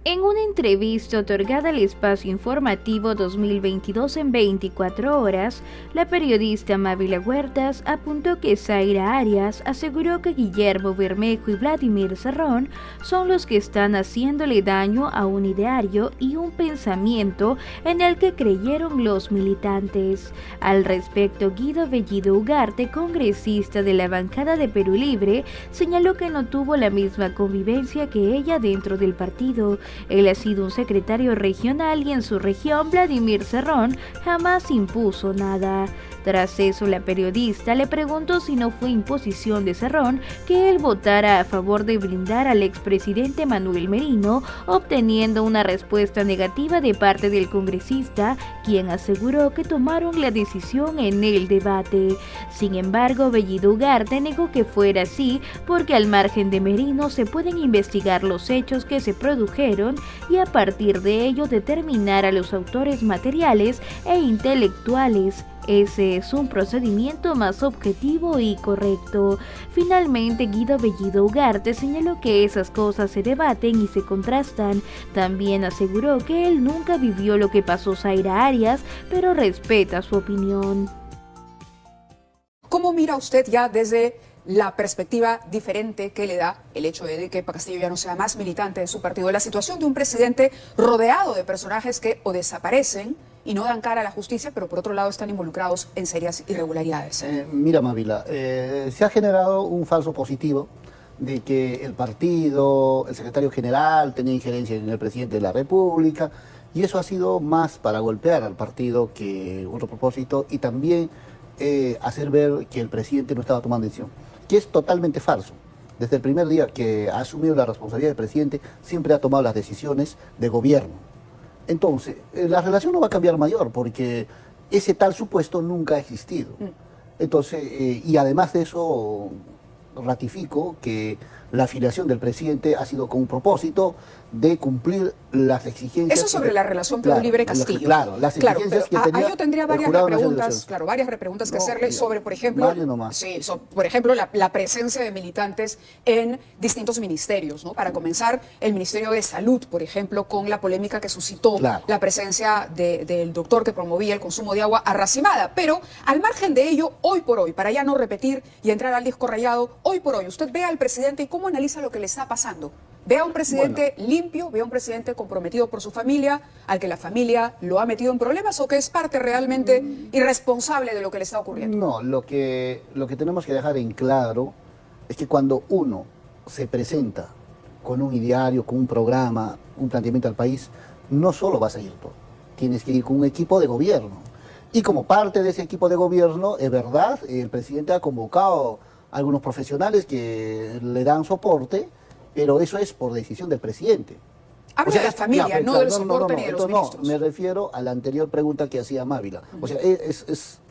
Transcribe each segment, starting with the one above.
En una entrevista otorgada al Espacio Informativo 2022 en 24 horas, la periodista Mávila Huertas apuntó que Zaira Arias aseguró que Guillermo Bermejo y Vladimir Cerrón son los que están haciéndole daño a un ideario y un pensamiento en el que creyeron los militantes. Al respecto, Guido Bellido Ugarte, congresista de la bancada de Perú Libre, señaló que no tuvo la misma convivencia que ella dentro del partido. Él ha sido un secretario regional y en su región Vladimir Cerrón jamás impuso nada. Tras eso, la periodista le preguntó si no fue imposición de Cerrón que él votara a favor de blindar al expresidente Manuel Merino, obteniendo una respuesta negativa de parte del congresista, quien aseguró que tomaron la decisión en el debate. Sin embargo, Bellido Ugarte negó que fuera así, porque al margen de Merino se pueden investigar los hechos que se produjeron y a partir de ello determinar a los autores materiales e intelectuales. Ese es un procedimiento más objetivo y correcto. Finalmente, Guido Bellido Ugarte señaló que esas cosas se debaten y se contrastan. También aseguró que él nunca vivió lo que pasó Zaira Arias, pero respeta su opinión. ¿Cómo mira usted ya desde la perspectiva diferente que le da el hecho de que Castillo ya no sea más militante de su partido, la situación de un presidente rodeado de personajes que o desaparecen y no dan cara a la justicia, pero por otro lado están involucrados en serias irregularidades? Mira, Mávila, se ha generado un falso positivo de que el partido, el secretario general tenía injerencia en el presidente de la República, y eso ha sido más para golpear al partido que otro propósito, y también hacer ver que el presidente no estaba tomando decisión, que es totalmente falso. Desde el primer día que ha asumido la responsabilidad del presidente, siempre ha tomado las decisiones de gobierno. Entonces, la relación no va a cambiar mayor, porque ese tal supuesto nunca ha existido. Entonces, y además de eso, ratifico que la afiliación del presidente ha sido con un propósito de cumplir las exigencias. Eso sobre la relación Perú Libre-Castillo. Claro, las exigencias que tenía. Yo tendría varias repreguntas que hacerle sobre, por ejemplo, por ejemplo, la presencia de militantes en distintos ministerios, ¿no? Para comenzar, el Ministerio de Salud, por ejemplo, con la polémica que suscitó la presencia del doctor que promovía el consumo de agua arracimada. Pero, al margen de ello, hoy por hoy, para ya no repetir y entrar al disco rayado, hoy por hoy, usted ve al presidente y cómo analiza lo que le está pasando. Ve a un presidente limpio, ve a un presidente comprometido por su familia, al que la familia lo ha metido en problemas, o que es parte realmente irresponsable de lo que le está ocurriendo. No, lo que tenemos que dejar en claro es que cuando uno se presenta con un ideario, con un programa, un planteamiento al país, no solo vas a ir tú, tienes que ir con un equipo de gobierno. Y como parte de ese equipo de gobierno, es verdad, el presidente ha convocado a algunos profesionales que le dan soporte, pero eso es por decisión del presidente. Habla de la familia, no del soporte ni de los ministros. No, me refiero a la anterior pregunta que hacía Mávila. O sea,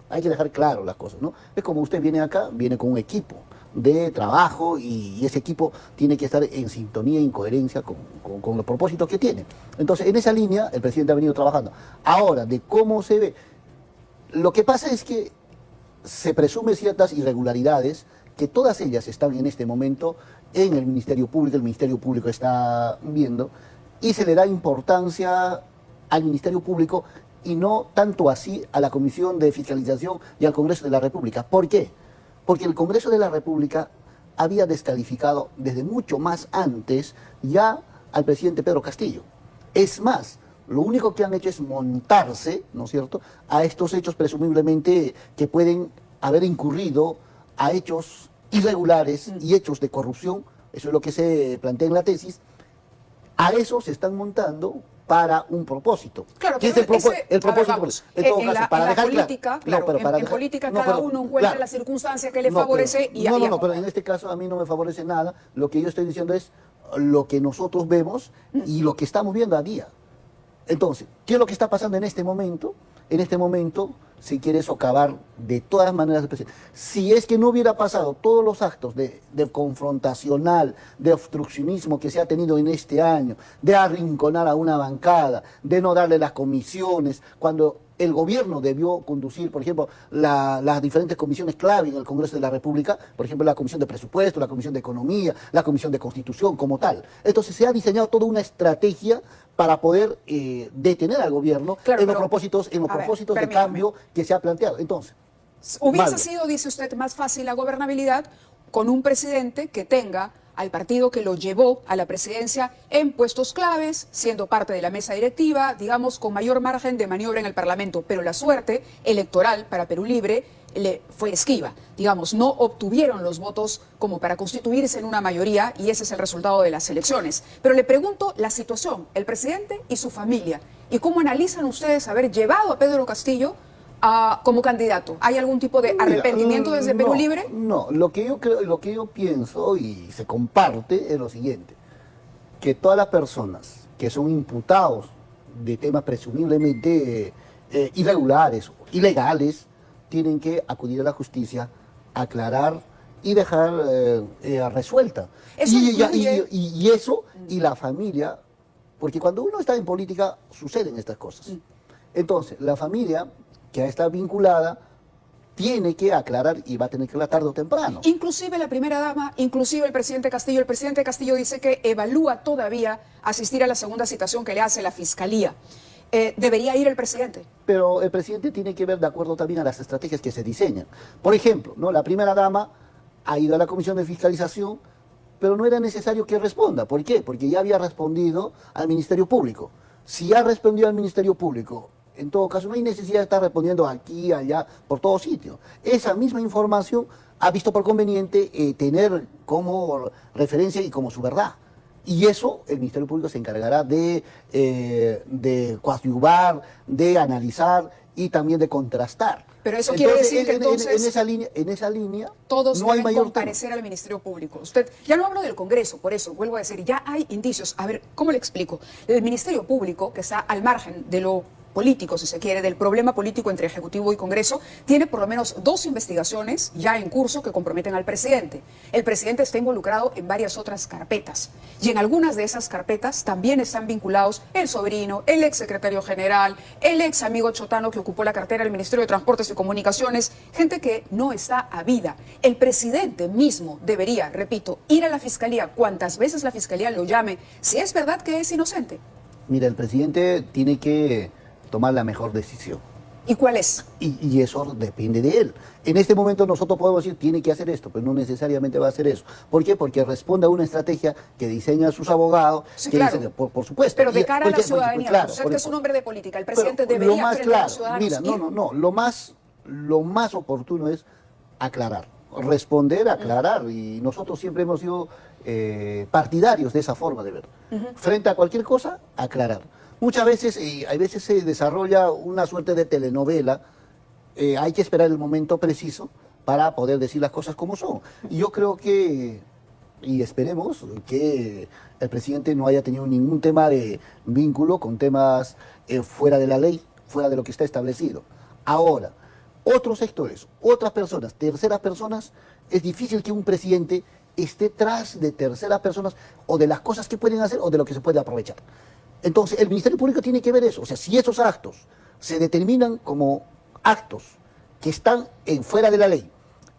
hay que dejar claro las cosas, ¿no? Es como usted viene acá, viene con un equipo de trabajo, y ese equipo tiene que estar en sintonía y en coherencia con los propósitos que tiene. Entonces, en esa línea, el presidente ha venido trabajando. Ahora, de cómo se ve, lo que pasa es que se presume ciertas irregularidades, que todas ellas están en este momento en el Ministerio Público está viendo, y se le da importancia al Ministerio Público y no tanto así a la Comisión de Fiscalización y al Congreso de la República. ¿Por qué? Porque el Congreso de la República había descalificado desde mucho más antes ya al presidente Pedro Castillo. Es más, lo único que han hecho es montarse, ¿no es cierto?, a estos hechos presumiblemente que pueden haber incurrido a hechos irregulares y hechos de corrupción. Eso es lo que se plantea en la tesis. A eso se están montando para un propósito. Claro, ¿qué es el propósito? En política cada uno encuentra la circunstancia que le favorece pero en este caso a mí no me favorece nada. Lo que yo estoy diciendo es lo que nosotros vemos y lo que estamos viendo a día. Entonces, ¿qué es lo que está pasando en este momento? En este momento se quiere socavar de todas maneras el presidente. Si es que no hubiera pasado todos los actos de confrontacional, de obstruccionismo que se ha tenido en este año, de arrinconar a una bancada, de no darle las comisiones, cuando el gobierno debió conducir, por ejemplo, las diferentes comisiones clave en el Congreso de la República, por ejemplo, la Comisión de Presupuesto, la Comisión de Economía, la Comisión de Constitución como tal. Entonces se ha diseñado toda una estrategia para poder detener al gobierno en los propósitos de cambio que se ha planteado. Entonces, hubiese sido, dice usted, más fácil la gobernabilidad con un presidente que tenga al partido que lo llevó a la presidencia en puestos claves, siendo parte de la mesa directiva, digamos, con mayor margen de maniobra en el Parlamento. Pero la suerte electoral para Perú Libre le fue esquiva. Digamos, no obtuvieron los votos como para constituirse en una mayoría y ese es el resultado de las elecciones. Pero le pregunto la situación, el presidente y su familia, y cómo analizan ustedes haber llevado a Pedro Castillo como candidato. ¿Hay algún tipo de arrepentimiento desde Perú Libre? No, lo que yo creo, lo que yo pienso y se comparte es lo siguiente, que todas las personas que son imputados de temas presumiblemente irregulares, ilegales, tienen que acudir a la justicia, aclarar y dejar resuelta. Y eso y la familia, porque cuando uno está en política suceden estas cosas. Entonces, la familia que está vinculada tiene que aclarar y va a tener que aclarar tarde o temprano. Inclusive la primera dama, inclusive el presidente Castillo dice que evalúa todavía asistir a la segunda citación que le hace la Fiscalía. ¿Debería ir el presidente? Pero el presidente tiene que ver de acuerdo también a las estrategias que se diseñan. Por ejemplo, ¿no? La primera dama ha ido a la Comisión de Fiscalización, pero no era necesario que responda. ¿Por qué? Porque ya había respondido al Ministerio Público. Si ya respondió al Ministerio Público, en todo caso, no hay necesidad de estar respondiendo aquí, allá, por todo sitio. Esa misma información ha visto por conveniente tener como referencia y como su verdad. Y eso el Ministerio Público se encargará de coadyuvar, de analizar y también de contrastar. Pero eso quiere decir que entonces en esa línea todos no hay deben mayor comparecer al Ministerio Público. Usted, ya no hablo del Congreso, por eso vuelvo a decir, ya hay indicios. A ver, ¿cómo le explico? El Ministerio Público, que está al margen de lo político, si se quiere, del problema político entre Ejecutivo y Congreso, tiene por lo menos 2 investigaciones ya en curso que comprometen al presidente. El presidente está involucrado en varias otras carpetas y en algunas de esas carpetas también están vinculados el sobrino, el ex secretario general, el ex amigo Chotano que ocupó la cartera del Ministerio de Transportes y Comunicaciones, gente que no está a vida. El presidente mismo debería, repito, ir a la Fiscalía cuantas veces la Fiscalía lo llame, si es verdad que es inocente. Mira, el presidente tiene que tomar la mejor decisión. ¿Y cuál es? Y eso depende de él. En este momento nosotros podemos decir, tiene que hacer esto, pero no necesariamente va a hacer eso. ¿Por qué? Porque responde a una estrategia que diseñan sus abogados, sí, que claro. dicen, por supuesto. Pero de cara a la ciudadanía, claro, usted que es un hombre de política, el presidente pero debería frente a los ciudadanos. Mira, lo más oportuno es aclarar, responder, aclarar, y nosotros siempre hemos sido partidarios de esa forma de ver. Frente a cualquier cosa, aclarar. Muchas veces, hay veces se desarrolla una suerte de telenovela, hay que esperar el momento preciso para poder decir las cosas como son. Y yo creo que, y esperemos que el presidente no haya tenido ningún tema de vínculo con temas fuera de la ley, fuera de lo que está establecido. Ahora, otros sectores, otras personas, terceras personas, es difícil que un presidente esté tras de terceras personas o de las cosas que pueden hacer o de lo que se puede aprovechar. Entonces, el Ministerio Público tiene que ver eso. O sea, si esos actos se determinan como actos que están fuera de la ley,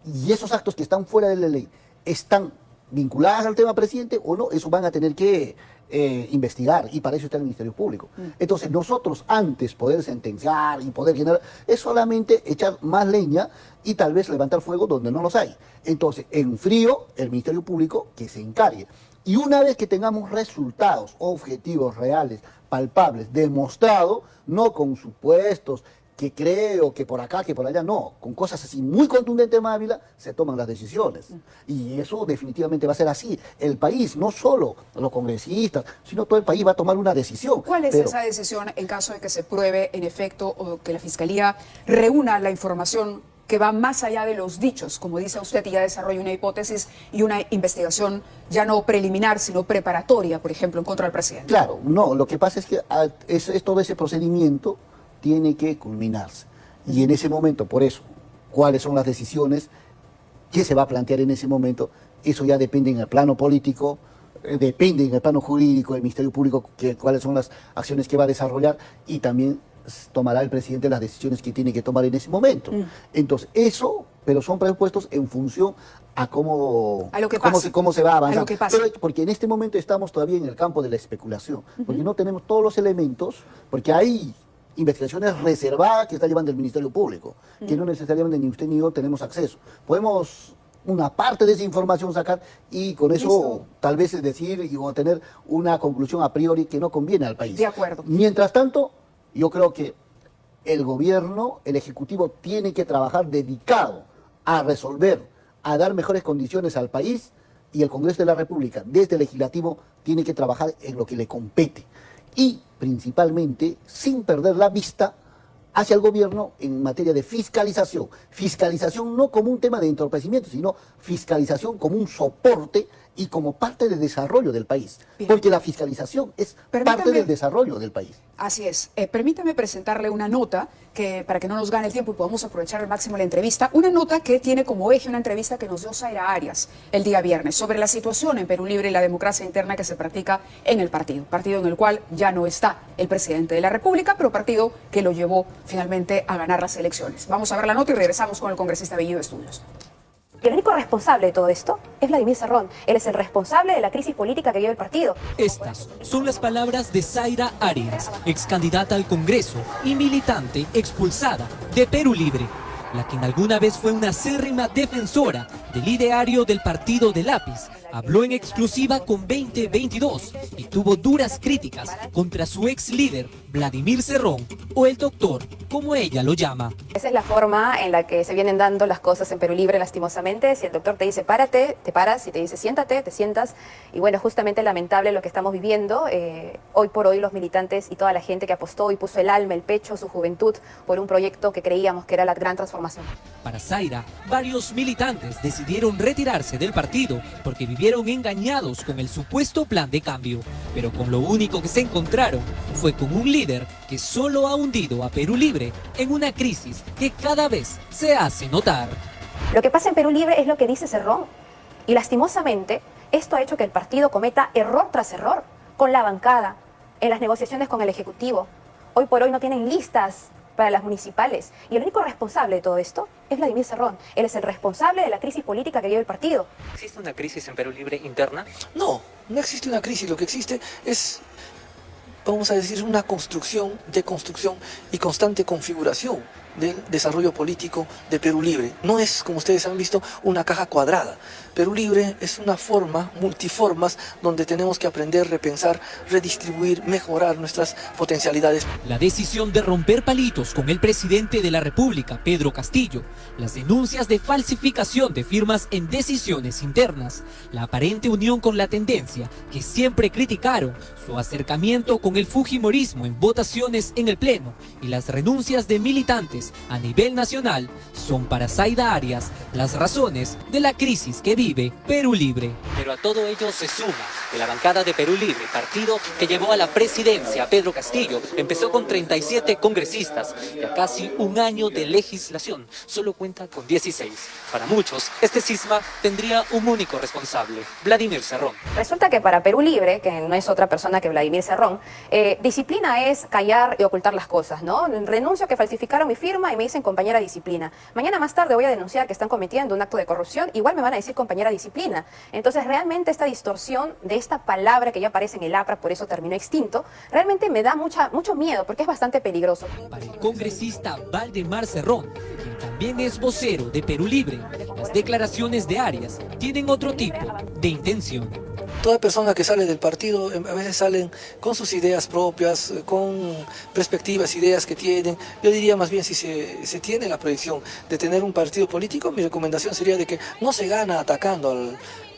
y esos actos que están fuera de la ley están vinculados al tema presidente o no, eso van a tener que investigar, y para eso está el Ministerio Público. Entonces, nosotros antes poder sentenciar y poder generar, es solamente echar más leña y tal vez levantar fuego donde no los hay. Entonces, en frío, el Ministerio Público que se encargue. Y una vez que tengamos resultados objetivos, reales, palpables, demostrados, no con supuestos, que creo, que por acá, que por allá, no, con cosas así muy contundentes, Mávila, se toman las decisiones. Y eso definitivamente va a ser así. El país, no solo los congresistas, sino todo el país va a tomar una decisión. ¿Cuál es esa decisión en caso de que se pruebe en efecto o que la Fiscalía reúna la información que va más allá de los dichos, como dice usted, y ya desarrolla una hipótesis y una investigación ya no preliminar, sino preparatoria, por ejemplo, en contra del presidente? Claro, no, lo que pasa es que todo ese procedimiento tiene que culminarse. Y en ese momento, por eso, cuáles son las decisiones, qué se va a plantear en ese momento, eso ya depende en el plano político, depende en el plano jurídico del Ministerio Público, cuáles son las acciones que va a desarrollar, y también tomará el presidente las decisiones que tiene que tomar en ese momento. Entonces, eso, pero son presupuestos en función a cómo se va a avanzar. Pero porque en este momento estamos todavía en el campo de la especulación, porque no tenemos todos los elementos, porque hay investigaciones reservadas que está llevando el Ministerio Público, que no necesariamente ni usted ni yo tenemos acceso. Podemos una parte de esa información sacar y con eso tal vez decir o tener una conclusión a priori que no conviene al país. De acuerdo. Mientras tanto, yo creo que el gobierno, el Ejecutivo, tiene que trabajar dedicado a resolver, a dar mejores condiciones al país, y el Congreso de la República, desde el Legislativo, tiene que trabajar en lo que le compete. Y principalmente, sin perder la vista hacia el gobierno en materia de fiscalización. Fiscalización no como un tema de entorpecimiento, sino fiscalización como un soporte y como parte del desarrollo del país. Bien. Porque la fiscalización es parte del desarrollo del país. Así es. Permítame presentarle una nota que, para que no nos gane el tiempo y podamos aprovechar al máximo la entrevista, una nota que tiene como eje una entrevista que nos dio Zaira Arias el día viernes sobre la situación en Perú Libre y la democracia interna que se practica en el partido en el cual ya no está el presidente de la República, pero partido que lo llevó finalmente a ganar las elecciones. Vamos a ver la nota y regresamos con el congresista Bellido Estudios. El único responsable de todo esto es Vladimir Cerrón. Él es el responsable de la crisis política que vive el partido. Estas son las palabras de Zaira Arias, ex candidata al Congreso y militante expulsada de Perú Libre, la que alguna vez fue una acérrima defensora del ideario del partido de Lápiz. Habló en exclusiva con 2022 y tuvo duras críticas contra su ex líder, Vladimir Cerrón, o el doctor, como ella lo llama. Esa es la forma en la que se vienen dando las cosas en Perú Libre, lastimosamente. Si el doctor te dice párate, te paras. Si te dice siéntate, te sientas. Y bueno, justamente lamentable lo que estamos viviendo. Hoy por hoy los militantes y toda la gente que apostó y puso el alma, el pecho, su juventud por un proyecto que creíamos que era la gran transformación. Para Zaira, varios militantes decidieron retirarse del partido porque vivieron engañados con el supuesto plan de cambio, pero con lo único que se encontraron fue con un líder que solo ha hundido a Perú Libre en una crisis que cada vez se hace notar. Lo que pasa en Perú Libre es lo que dice Cerrón, y lastimosamente esto ha hecho que el partido cometa error tras error con la bancada, en las negociaciones con el Ejecutivo. Hoy por hoy no tienen listas para las municipales. Y el único responsable de todo esto es Vladimir Cerrón. Él es el responsable de la crisis política que vive el partido. ¿Existe una crisis en Perú Libre interna? No, no existe una crisis. Lo que existe es, vamos a decir, una construcción, deconstrucción y constante configuración del desarrollo político de Perú Libre. No es, como ustedes han visto, una caja cuadrada. Perú Libre es una forma, multiformas, donde tenemos que aprender, repensar, redistribuir, mejorar nuestras potencialidades. La decisión de romper palitos con el presidente de la República, Pedro Castillo, las denuncias de falsificación de firmas en decisiones internas, la aparente unión con la tendencia que siempre criticaron, su acercamiento con el fujimorismo en votaciones en el Pleno y las renuncias de militantes a nivel nacional son para Zaira Arias las razones de la crisis que vive Perú Libre. Pero a todo ello se suma que la bancada de Perú Libre, partido que llevó a la presidencia a Pedro Castillo, empezó con 37 congresistas y a casi un año de legislación solo cuenta con 16. Para muchos, este cisma tendría un único responsable, Vladimir Cerrón. Resulta que para Perú Libre, que no es otra persona que Vladimir Cerrón, disciplina es callar y ocultar las cosas, ¿no? Renuncio a que falsificaron mi firma y me dicen compañera disciplina. Mañana más tarde voy a denunciar que están cometiendo un acto de corrupción, igual me van a decir compañera disciplina. Entonces realmente esta distorsión de esta palabra que ya aparece en el APRA, por eso terminó extinto, realmente me da mucho miedo porque es bastante peligroso. Para el congresista Valdemar Cerrón, quien también es vocero de Perú Libre, las declaraciones de Arias tienen otro tipo de intención. Toda persona que sale del partido a veces salen con sus ideas propias, con perspectivas, ideas que tienen. Yo diría más bien, si se tiene la proyección de tener un partido político, mi recomendación sería de que no se gana atacando al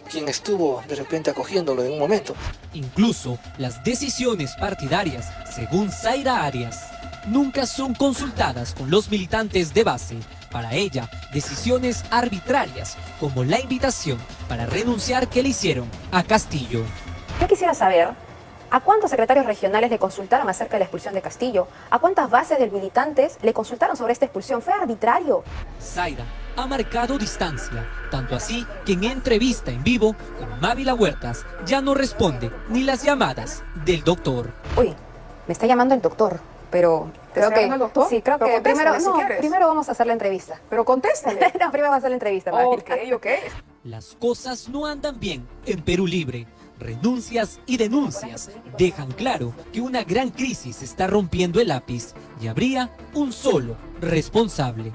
quien estuvo de repente acogiéndolo en un momento. Incluso las decisiones partidarias, según Zaira Arias, nunca son consultadas con los militantes de base. Para ella, decisiones arbitrarias, como la invitación para renunciar que le hicieron a Castillo. Yo quisiera saber a cuántos secretarios regionales le consultaron acerca de la expulsión de Castillo, a cuántas bases de militantes le consultaron sobre esta expulsión. Fue arbitrario. Zaira ha marcado distancia, tanto así que en entrevista en vivo con Mávila Huertas ya no responde ni las llamadas del doctor. Uy, me está llamando el doctor, pero ¿Te está llamando el doctor? Sí, creo Pero que primero, contéstale, si quieres. primero vamos a hacer la entrevista. Pero contéstale. No, primero vamos a hacer la entrevista, Mavilka. Ok. Las cosas no andan bien en Perú Libre. Renuncias y denuncias dejan claro que una gran crisis está rompiendo el lápiz y habría un solo responsable.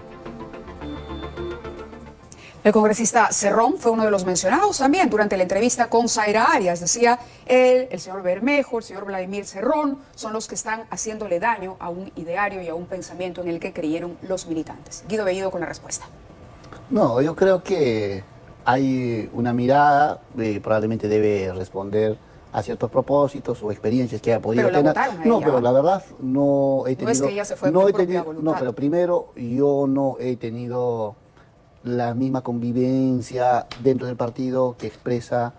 El congresista Cerrón fue uno de los mencionados también durante la entrevista con Zaira Arias. Decía él, el señor Bermejo, el señor Vladimir Cerrón, son los que están haciéndole daño a un ideario y a un pensamiento en el que creyeron los militantes. Guido Bellido con la respuesta. No, yo creo que hay una mirada, probablemente debe responder a ciertos propósitos o experiencias que haya podido pero tener. No, pero la verdad no he tenido... No es que ella se fue por propia voluntad. No, pero primero yo no he tenido la misma convivencia dentro del partido que expresa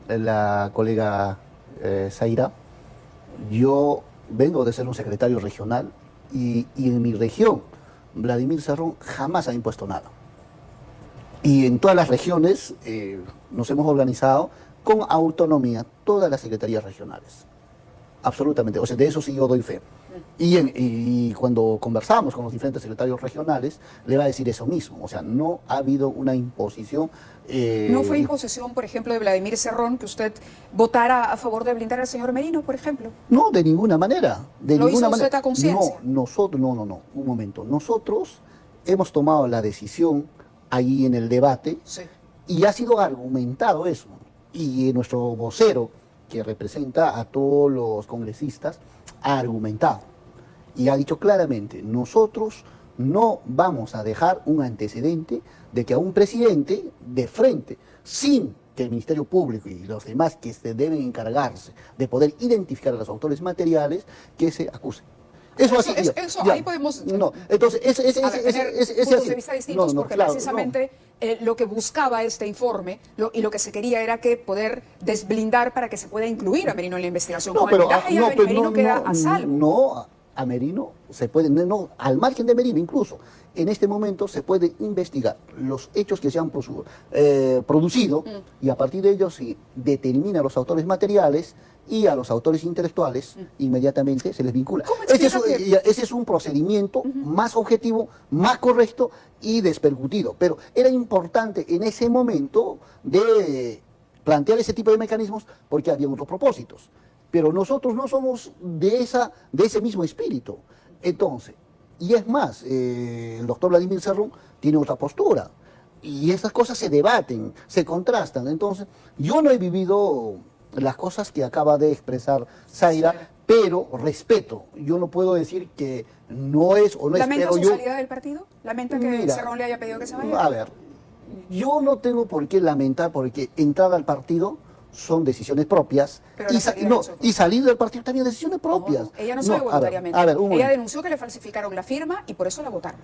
la colega Zaira. Yo vengo de ser un secretario regional y en mi región Vladimir Cerrón jamás ha impuesto nada. Y en todas las regiones nos hemos organizado con autonomía, todas las secretarías regionales. Absolutamente, o sea, de eso sí yo doy fe. Y cuando conversamos con los diferentes secretarios regionales, le va a decir eso mismo. O sea, no ha habido una imposición. ¿No fue imposición, por ejemplo, de Vladimir Cerrón que usted votara a favor de blindar al señor Merino, por ejemplo? No, de ninguna manera. ¿Lo hizo usted a conciencia? No, un momento. Nosotros hemos tomado la decisión ahí en el debate y ha sido argumentado eso. Y nuestro vocero, que representa a todos los congresistas, ha argumentado y ha dicho claramente: nosotros no vamos a dejar un antecedente de que a un presidente de frente, sin que el Ministerio Público y los demás que se deben encargarse de poder identificar a los autores materiales, que se acusen. Eso así. Ahí podemos... No, entonces, ese puntos de vista distintos, porque precisamente lo que buscaba este informe y lo que se quería era que poder desblindar para que se pueda incluir a Merino en la investigación. Merino queda a salvo. No, a Merino se puede, al margen de Merino incluso, en este momento se puede investigar los hechos que se han producido y a partir de ellos se determina a los autores materiales y a los autores intelectuales inmediatamente se les vincula. Ese es un procedimiento más objetivo, más correcto y despercutido. Pero era importante en ese momento de plantear ese tipo de mecanismos porque había otros propósitos. Pero nosotros no somos de ese mismo espíritu. Entonces, y es más, el doctor Vladimir Cerrón tiene otra postura. Y esas cosas se debaten, se contrastan. Entonces, yo no he vivido las cosas que acaba de expresar Zaira, pero respeto. Yo no puedo decir que no es o no es. ¿Lamenta su salida del partido? ¿Lamenta que Cerrón le haya pedido que se vaya? A ver, yo no tengo por qué lamentar, porque entrar al partido son decisiones propias y salir del partido también decisiones propias. No, ella no sale voluntariamente. Ella denunció que le falsificaron la firma y por eso la votaron.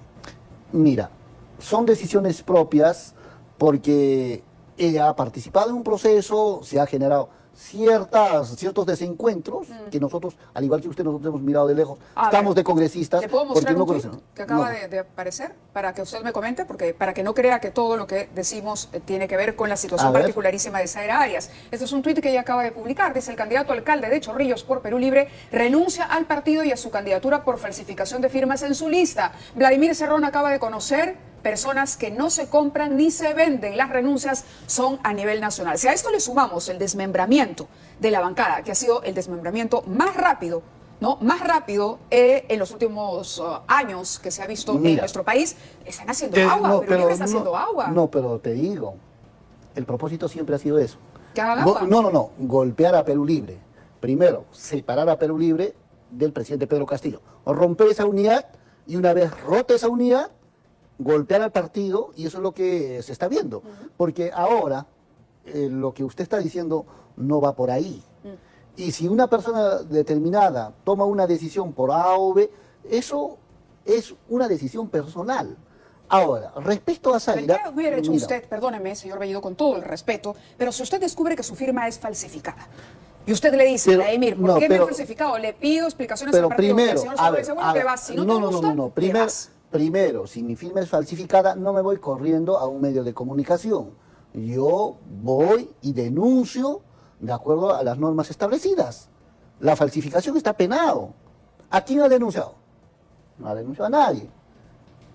Mira, son decisiones propias porque ella ha participado en un proceso, se ha generado ciertos desencuentros que nosotros, al igual que usted, nosotros hemos mirado de lejos, estamos de congresistas. ¿Le puedo mostrar un tuit que acaba de aparecer para que usted me comente? Porque para que no crea que todo lo que decimos tiene que ver con la situación particularísima de Zaira Arias. Este es un tuit que ella acaba de publicar. Dice: el candidato alcalde de Chorrillos por Perú Libre renuncia al partido y a su candidatura por falsificación de firmas en su lista. Vladimir Cerrón acaba de conocer personas que no se compran ni se venden. Las renuncias son a nivel nacional. Si a esto le sumamos el desmembramiento de la bancada, que ha sido el desmembramiento más rápido, en los últimos años que se ha visto en nuestro país, están haciendo agua, pero está haciendo agua. No, pero te digo, el propósito siempre ha sido eso. ¿Que hagan agua? No, golpear a Perú Libre. Primero, separar a Perú Libre del presidente Pedro Castillo. Romper esa unidad y una vez rota esa unidad, golpear al partido, y eso es lo que se está viendo. Porque ahora lo que usted está diciendo no va por ahí. Y si una persona determinada toma una decisión por A o B, eso es una decisión personal. Ahora, respecto a Zaira... ¿Qué hubiera hecho usted, perdóneme, señor Bellido, con todo el respeto, pero si usted descubre que su firma es falsificada, y usted le dice: Vladimir, ¿por qué me ha falsificado? Le pido explicaciones al partido. Primero, Primero, si mi firma es falsificada, no me voy corriendo a un medio de comunicación. Yo voy y denuncio de acuerdo a las normas establecidas. La falsificación está penado. ¿A quién ha denunciado? no ha denunciado a nadie.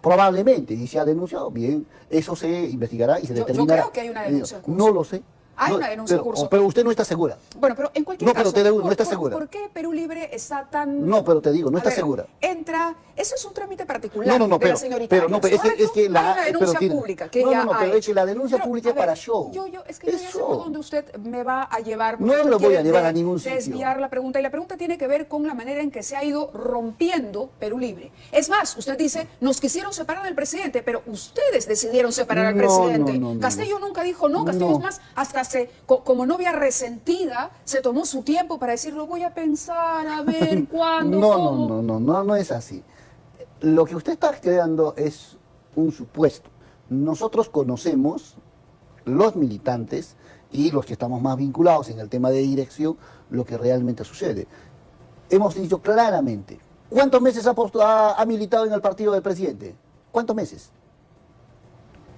Probablemente, y si ha denunciado, bien, eso se investigará y se determinará. Yo creo que hay una denuncia en curso. No lo sé. Hay No, una denuncia en curso. pero usted no está segura. Bueno, pero en cualquier No, caso, pero te digo, no estás segura. ¿por qué Perú Libre está tan...? No, pero te digo, no A estás ver, segura. Entra, eso es un trámite particular No, de pero, la señorita pero no, Arias, pero es que ¿correcto? la Hay una denuncia pero pública que no, ella no, ha pero es hecho. que la denuncia Pero, pública a es para ver, show. Es que yo ya sé por dónde usted me va a llevar. No porque lo usted voy a quiere llevar a ningún sitio. desviar la pregunta, y la pregunta tiene que ver con la manera en que se ha ido rompiendo Perú Libre. Es más, usted dice, nos quisieron separar del presidente, pero ustedes decidieron separar al No, presidente. no, Castillo nunca dijo no, Castillo No. es más, hasta como novia resentida, se tomó su tiempo para decir, lo voy a pensar, a ver cuándo, cómo. No es así. Lo que usted está creando es un supuesto. Nosotros conocemos, los militantes y los que estamos más vinculados en el tema de dirección, lo que realmente sucede. Hemos dicho claramente, ¿cuántos meses ha militado en el partido del presidente? ¿Cuántos meses?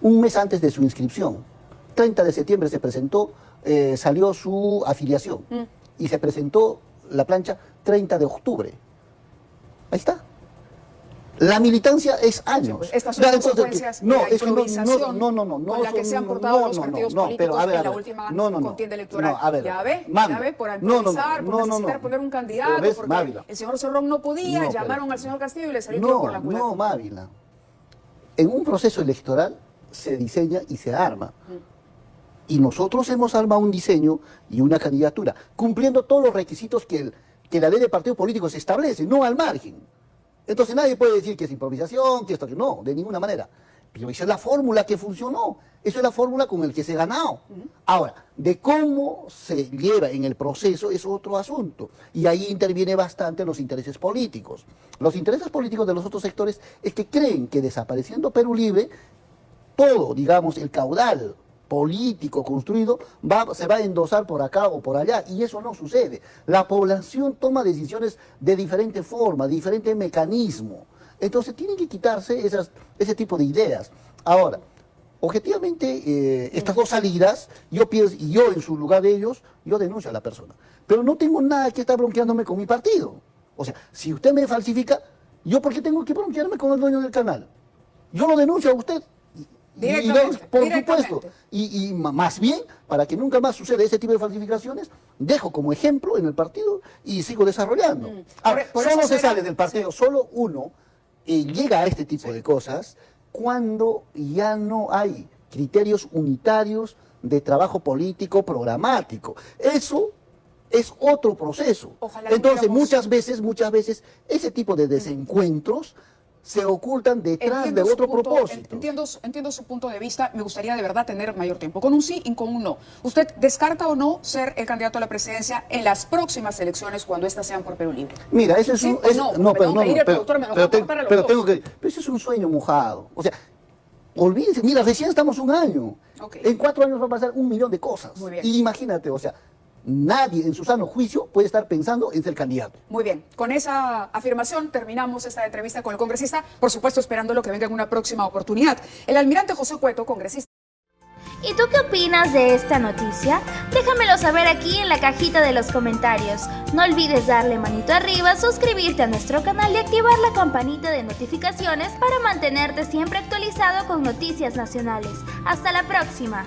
Un mes antes de su inscripción. 30 de septiembre se presentó, salió su afiliación y se presentó la plancha 30 de octubre. Ahí está. La militancia es años. Pues estas son consecuencias de la improvisación con la que se han portado los partidos políticos en la última contienda electoral. Ya ve, por improvisar, por necesitar poner un candidato, porque Mávila, el señor Cerrón no podía, llamaron al señor Castillo y le salió todo por la culata. No, Mávila. En un proceso electoral se diseña y se arma. Y nosotros hemos armado un diseño y una candidatura, cumpliendo todos los requisitos que la ley de partidos políticos establece, no al margen. Entonces nadie puede decir que es improvisación, que esto, que no, de ninguna manera. Pero esa es la fórmula que funcionó, esa es la fórmula con la que se ha ganado. Ahora, de cómo se lleva en el proceso es otro asunto. Y ahí interviene bastante los intereses políticos. Los intereses políticos de los otros sectores es que creen que desapareciendo Perú Libre, todo, digamos, el caudal político construido se va a endosar por acá o por allá, y eso no sucede. La población toma decisiones de diferente forma, diferente mecanismo. Entonces tienen que quitarse ese tipo de ideas. Ahora, objetivamente, estas dos salidas, yo pienso, y yo en su lugar de ellos, yo denuncio a la persona. Pero no tengo nada que estar bronqueándome con mi partido. O sea, si usted me falsifica, ¿yo por qué tengo que bronquearme con el dueño del canal? Yo lo denuncio a usted. Por supuesto. Y más bien, para que nunca más suceda ese tipo de falsificaciones, dejo como ejemplo en el partido y sigo desarrollando. Ahora, solo se sale del partido, solo uno llega a este tipo de cosas cuando ya no hay criterios unitarios de trabajo político programático. Eso es otro proceso. Entonces, muchas veces, ese tipo de desencuentros se ocultan detrás de otro propósito. Entiendo su punto de vista. Me gustaría de verdad tener mayor tiempo. Con un sí y con un no. ¿Usted descarta o no ser el candidato a la presidencia en las próximas elecciones cuando estas sean por Perú Libre? Mira, eso es un... Pero eso es un sueño mojado. O sea, olvídense, mira, recién estamos un año. En 4 años va a pasar 1 millón de cosas. Y imagínate, o sea, nadie en su sano juicio puede estar pensando en ser candidato. Muy bien, con esa afirmación terminamos esta entrevista con el congresista, por supuesto esperando lo que venga en una próxima oportunidad. El almirante José Cueto, congresista. ¿Y tú qué opinas de esta noticia? Déjamelo saber aquí en la cajita de los comentarios. No olvides darle manito arriba, suscribirte a nuestro canal y activar la campanita de notificaciones para mantenerte siempre actualizado con noticias nacionales. ¡Hasta la próxima!